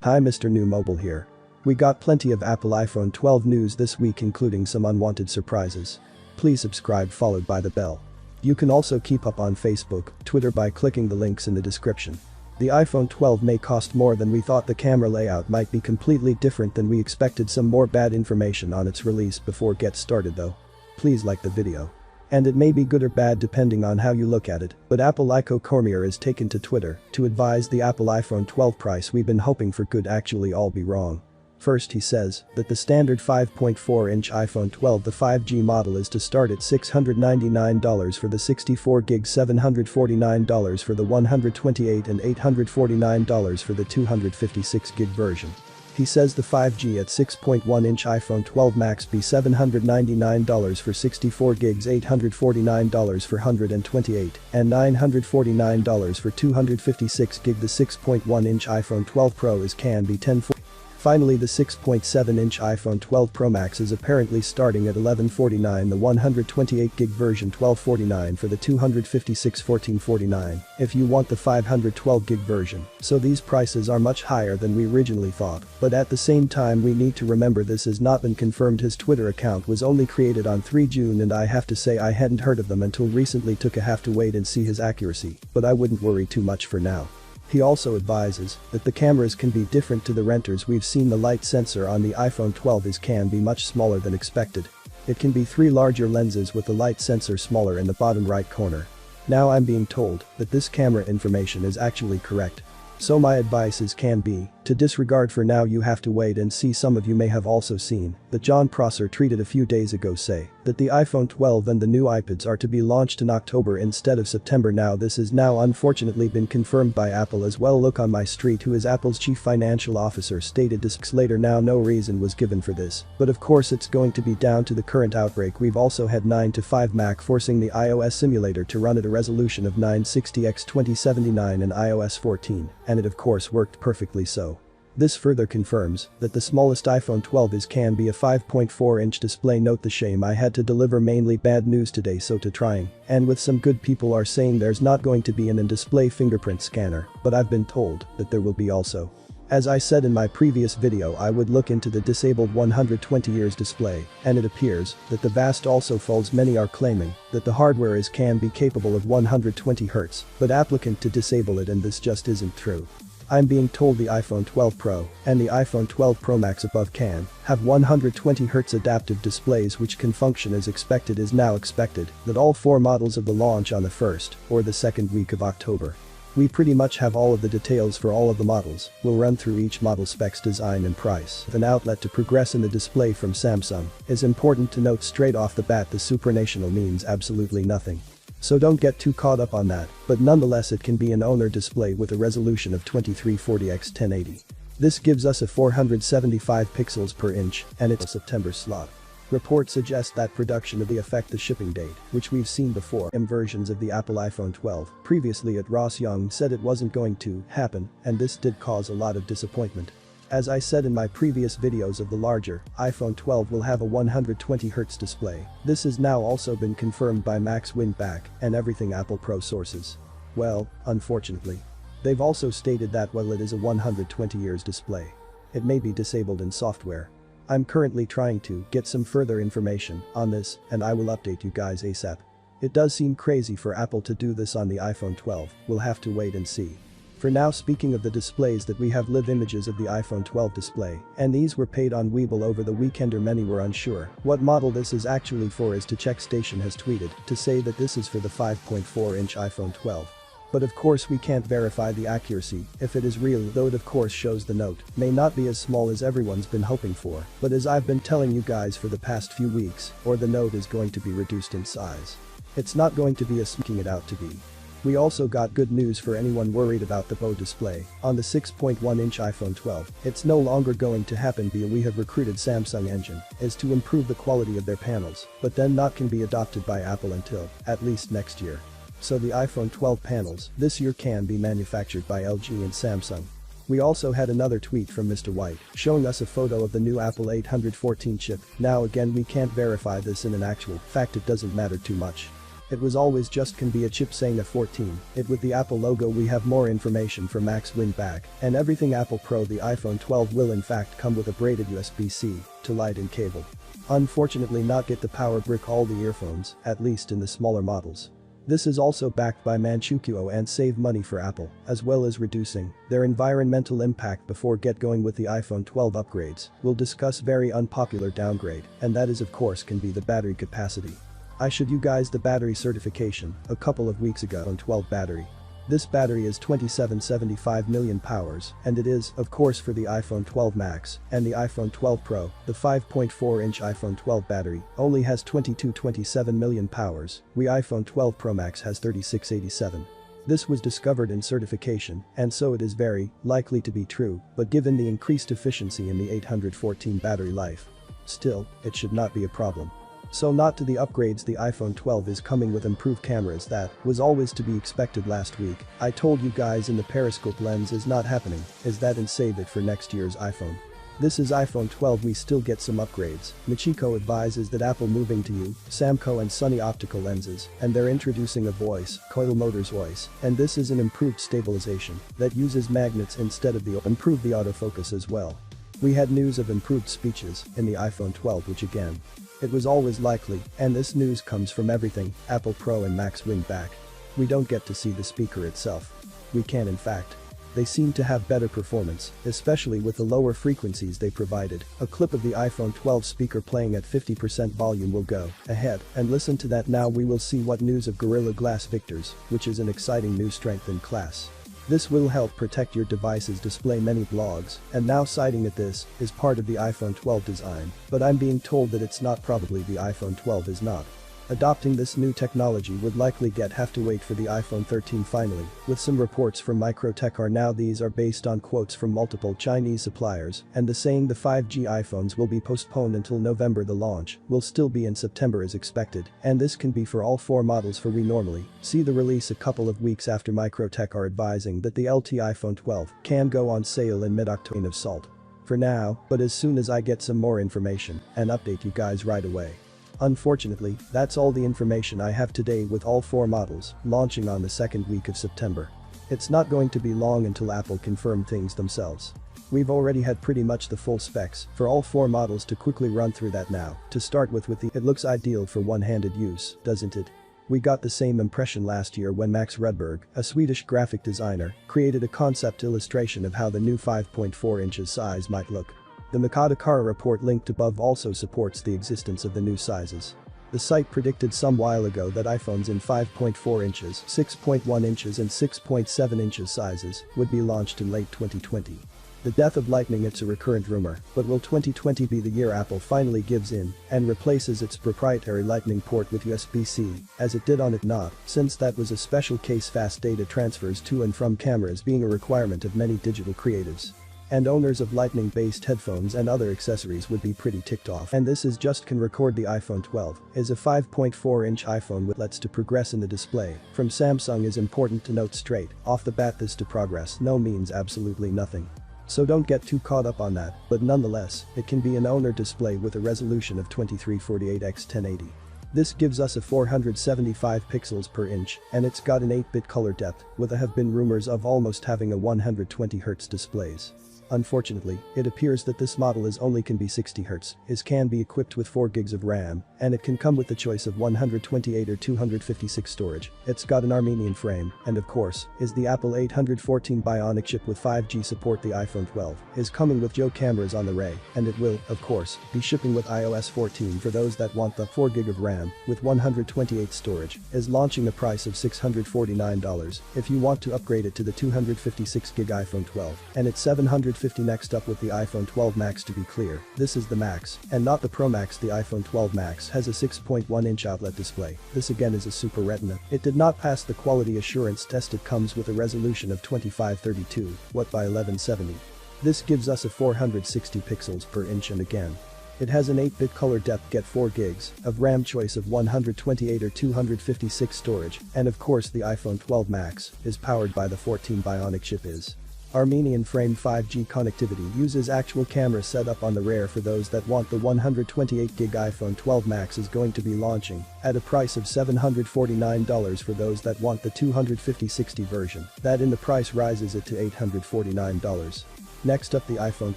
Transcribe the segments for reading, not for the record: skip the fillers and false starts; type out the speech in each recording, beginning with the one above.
Hi Mr. New Mobile here. We got plenty of Apple iPhone 12 news this week, including some unwanted surprises. Please subscribe followed by the bell. You can also keep up on Facebook, Twitter by clicking the links in the description. The iPhone 12 may cost more than we thought. The camera layout might be completely different than we expected. Some more bad information on its release before get started though. Please like the video. And it may be good or bad depending on how you look at it, but Apple Ico Cormier is taken to Twitter to advise the Apple iPhone 12 price we've been hoping for could actually all be wrong. First, he says that the standard 5.4-inch iPhone 12, the 5G model, is to start at $699 for the 64GB, $749 for the 128 and $849 for the 256GB version. He says the 5G at 6.1-inch iPhone 12 Max be $799 for 64GB, $849 for 128, and $949 for 256GB. The 6.1-inch iPhone 12 Pro can be $1049. Finally, the 6.7-inch iPhone 12 Pro Max is apparently starting at $1149, the 128GB version $1249 for the 256 $1449 if you want the 512GB version. So these prices are much higher than we originally thought, but at the same time we need to remember this has not been confirmed. His Twitter account was only created on 3 June and I have to say I hadn't heard of them until recently. Have to wait and see his accuracy, but I wouldn't worry too much for now. He also advises that the cameras can be different to the renters. We've seen the light sensor on the iPhone 12 can be much smaller than expected. It can be 3 larger lenses with the light sensor smaller in the bottom right corner. Now I'm being told that this camera information is actually correct. So my advice is can be to disregard for now. You have to wait and see. Some of you may have also seen that John Prosser tweeted a few days ago say that the iPhone 12 and the new iPads are to be launched in October instead of September. Now this has now unfortunately been confirmed by Apple as well. Look on my street, who is Apple's chief financial officer, stated this later. Now no reason was given for this, but of course it's going to be down to the current outbreak. We've also had 9 to 5 Mac forcing the iOS simulator to run at a resolution of 960x2079 in iOS 14, and it of course worked perfectly so. This further confirms that the smallest iPhone 12 can be a 5.4-inch display. Note the shame I had to deliver mainly bad news today, so to trying, and with some good people are saying there's not going to be an in-display fingerprint scanner, but I've been told that there will be also. As I said in my previous video, I would look into the disabled 120 Hz display, and it appears that the VAST also falls. Many are claiming that the hardware can be capable of 120 Hz, but applicant to disable it, and this just isn't true. I'm being told the iPhone 12 Pro and the iPhone 12 Pro Max above can have 120 Hz adaptive displays which can function as expected. Is now expected that all 4 models of the launch on the 1st or the 2nd week of October. We pretty much have all of the details for all of the models. We'll run through each model specs, design and price. An outlet to progress in the display from Samsung is important to note straight off the bat. The supranational means absolutely nothing. So don't get too caught up on that, but nonetheless it can be an owner display with a resolution of 2340x1080. This gives us a 475 pixels per inch and it's a September slot. Reports suggest that production of the affect the shipping date, which we've seen before in versions of the Apple iPhone 12. Previously Ross Young said it wasn't going to happen, and this did cause a lot of disappointment. As I said in my previous videos of the larger iPhone 12 will have a 120 Hz display. This has now also been confirmed by Max Windback and Everything Apple Pro sources. Well, unfortunately. They've also stated that while it is a 120 Hz display, it may be disabled in software. I'm currently trying to get some further information on this and I will update you guys ASAP. It does seem crazy for Apple to do this on the iPhone 12, we'll have to wait and see. For now, speaking of the displays, that we have live images of the iPhone 12 display, and these were paid on Weeble over the weekend. Many were unsure what model this is actually for, as to Check Station has tweeted to say that this is for the 5.4-inch iPhone 12. But of course we can't verify the accuracy if it is real, though it of course shows the note may not be as small as everyone's been hoping for, but as I've been telling you guys for the past few weeks, or the note is going to be reduced in size. It's not going to be as making it out to be. We also got good news for anyone worried about the BO display on the 6.1-inch iPhone 12. It's no longer going to happen. We have recruited Samsung engine is to improve the quality of their panels, but then not can be adopted by Apple until at least next year. So the iPhone 12 panels this year can be manufactured by LG and Samsung. We also had another tweet from Mr. White showing us a photo of the new Apple 814 chip. Now again, we can't verify this in an actual fact, it doesn't matter too much. It was always just can be a chip saying a 14, it with the Apple logo. We have more information for Max win back, and everything Apple Pro. The iPhone 12 will in fact come with a braided USB-C to light-in cable. Unfortunately not get the power brick all the earphones, at least in the smaller models. This is also backed by Manchukuo and save money for Apple, as well as reducing their environmental impact. Before get going with the iPhone 12 upgrades, we'll discuss very unpopular downgrade, and that is of course can be the battery capacity. I showed you guys the battery certification a couple of weeks ago on 12 battery. This battery is 2775 million powers, and it is, of course, for the iPhone 12 Max and the iPhone 12 Pro. The 5.4-inch iPhone 12 battery only has 2227 million powers, the iPhone 12 Pro Max has 3687. This was discovered in certification, and so it is very likely to be true, but given the increased efficiency in the 814 battery life, still, it should not be a problem. So not to the upgrades. The iPhone 12 is coming with improved cameras. That was always to be expected. Last week I told you guys in the periscope lens is not happening, is that, and save it for next year's iPhone. This is iPhone 12. We still get some upgrades. Michiko advises that Apple moving to Samco and Sony optical lenses, and they're introducing a voice, Coil Motors voice, and this is an improved stabilization that uses magnets instead of the improved the autofocus as well. We had news of improved speeches in the iPhone 12, which again, it was always likely, and this news comes from everything Apple Pro and Max win back. We don't get to see the speaker itself. We can in fact. They seem to have better performance, especially with the lower frequencies they provided. A clip of the iPhone 12 speaker playing at 50% volume will go ahead and listen to that now. We will see what news of Gorilla Glass Victors, which is an exciting new strength in class. This will help protect your device's display. Many blogs, and now citing that this is part of the iPhone 12 design, but I'm being told that it's not. Probably the iPhone 12 is not adopting this new technology. Would likely have to wait for the iPhone 13 finally, with some reports from Microtech are now. These are based on quotes from multiple Chinese suppliers, and the saying the 5G iPhones will be postponed until November. The launch will still be in September as expected, and this can be for all 4 models. For we normally see the release a couple of weeks after. Microtech are advising that the LT iPhone 12 can go on sale in mid-October. Of salt for now, but as soon as I get some more information and update you guys right away. Unfortunately, that's all the information I have today, with all 4 models launching on the second week of September. It's not going to be long until Apple confirm things themselves. We've already had pretty much the full specs for all 4 models. To quickly run through that now. To start with the it looks ideal for one-handed use, doesn't it? We got the same impression last year when Max Rudberg, a Swedish graphic designer, created a concept illustration of how the new 5.4 inches size might look. The Makadakara report linked above also supports the existence of the new sizes. The site predicted some while ago that iPhones in 5.4 inches, 6.1 inches and 6.7 inches sizes would be launched in late 2020. The death of Lightning, it's a recurrent rumor, but will 2020 be the year Apple finally gives in and replaces its proprietary Lightning port with USB-C, as it did on it not, since that was a special case. Fast data transfers to and from cameras being a requirement of many digital creatives. And owners of Lightning-based headphones and other accessories would be pretty ticked off. And this is just can record. The iPhone 12 is a 5.4-inch iPhone with lets to progress in the display from Samsung. Is important to note straight off the bat. This to progress no means absolutely nothing. So don't get too caught up on that, but nonetheless, it can be an owner display with a resolution of 2348 x 1080. This gives us a 475 pixels per inch, and it's got an 8-bit color depth, with have been rumors of almost having a 120Hz displays. Unfortunately, it appears that this model is only can be 60Hz, is can be equipped with 4 gigs of RAM, and it can come with the choice of 128 or 256 storage. It's got an Armenian frame, and of course, is the Apple 814 Bionic chip with 5G support. The iPhone 12 is coming with Joe cameras on the Ray, and it will, of course, be shipping with iOS 14 for those that want the 4 gig of RAM with 128 storage, is launching a price of $649 if you want to upgrade it to the 256 gig iPhone 12, and it's $750. Next up with the iPhone 12 Max. To be clear, this is the Max and not the Pro Max. The iPhone 12 Max has a 6.1-inch outlet display. This again is a Super Retina. It did not pass the quality assurance test. It comes with a resolution of 2532 by 1170. This gives us a 460 pixels per inch, and again, it has an 8-bit color depth. Get 4 gigs of RAM, choice of 128 or 256 storage, and of course the iPhone 12 Max is powered by the 14 Bionic chip. Is Armenian frame 5G connectivity uses actual camera setup on the rare for those that want the 128GB iPhone 12 Max is going to be launching at a price of $749 for those that want the 250/60 version. That in the price rises it to $849. Next up, the iPhone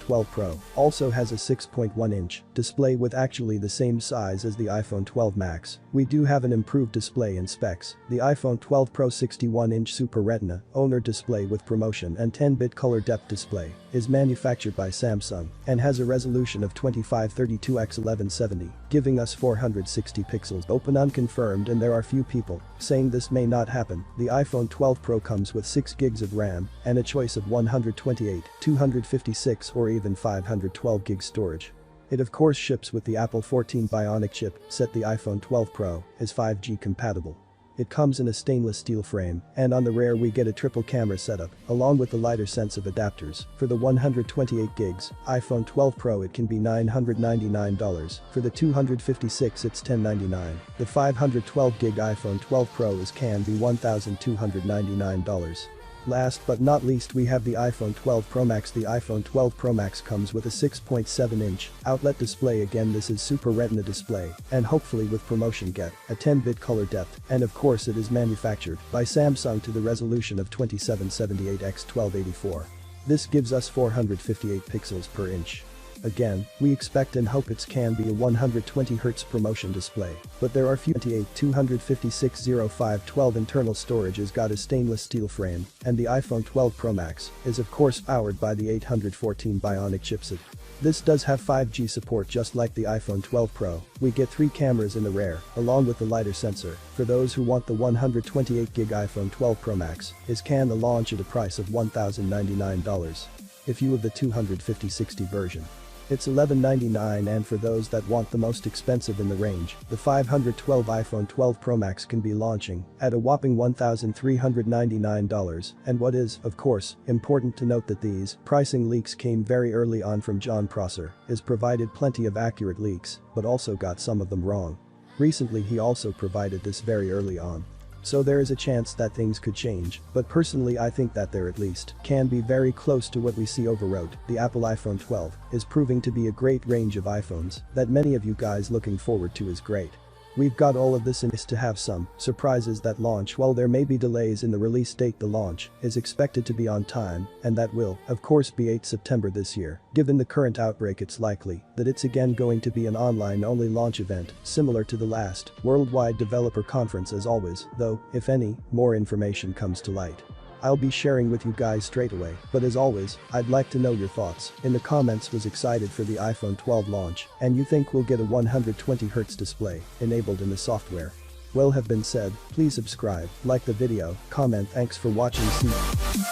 12 Pro also has a 6.1-inch display with actually the same size as the iPhone 12 Max. We do have an improved display in specs. The iPhone 12 Pro 61-inch Super Retina OLED display with promotion and 10-bit color depth display is manufactured by Samsung and has a resolution of 2532x1170, giving us 460 pixels. Open unconfirmed, and there are few people saying this may not happen. The iPhone 12 Pro comes with 6 gigs of RAM and a choice of 128, 256 or even 512 gig storage. It of course ships with the Apple 14 Bionic chip set. The iPhone 12 Pro is 5G compatible. It comes in a stainless steel frame, and on the rare we get a triple camera setup along with the lighter sense of adapters. For the 128 gigs iPhone 12 Pro it can be $999. For the 256 it's $1,099. The 512 gig iPhone 12 Pro can be $1,299. Last but not least, we have the iPhone 12 Pro Max. The iPhone 12 Pro Max comes with a 6.7-inch OLED display. Again, this is Super Retina display, and hopefully with promotion get a 10-bit color depth, and of course it is manufactured by Samsung to the resolution of 2778x1284. This gives us 458 pixels per inch. Again, we expect and hope it can be a 120Hz promotion display, but there are few. 2560512 internal storage has got a stainless steel frame, and the iPhone 12 Pro Max is of course powered by the 814 Bionic chipset. This does have 5G support just like the iPhone 12 Pro. We get 3 cameras in the rear, along with the lighter sensor. For those who want the 128GB iPhone 12 Pro Max can the launch at a price of $1,099. If you have the 250/60 version, it's $1,199, and for those that want the most expensive in the range, the 512 iPhone 12 Pro Max can be launching at a whopping $1,399. And what is, of course, important to note that these pricing leaks came very early on from John Prosser, has provided plenty of accurate leaks, but also got some of them wrong. Recently he also provided this very early on. So there is a chance that things could change, but personally I think that there at least can be very close to what we see overwrote. The Apple iPhone 12 is proving to be a great range of iPhones that many of you guys looking forward to is great. We've got all of this in to have some surprises that launch. While there may be delays in the release date, the launch is expected to be on time, and that will, of course, be 8 September this year. Given the current outbreak, it's likely that it's again going to be an online-only launch event, similar to the last worldwide developer conference as always, though, if any more information comes to light, I'll be sharing with you guys straight away. But as always, I'd like to know your thoughts in the comments. Was excited for the iPhone 12 launch, and you think we'll get a 120Hz display enabled in the software? Well, have been said, please subscribe, like the video, comment. Thanks for watching. See you.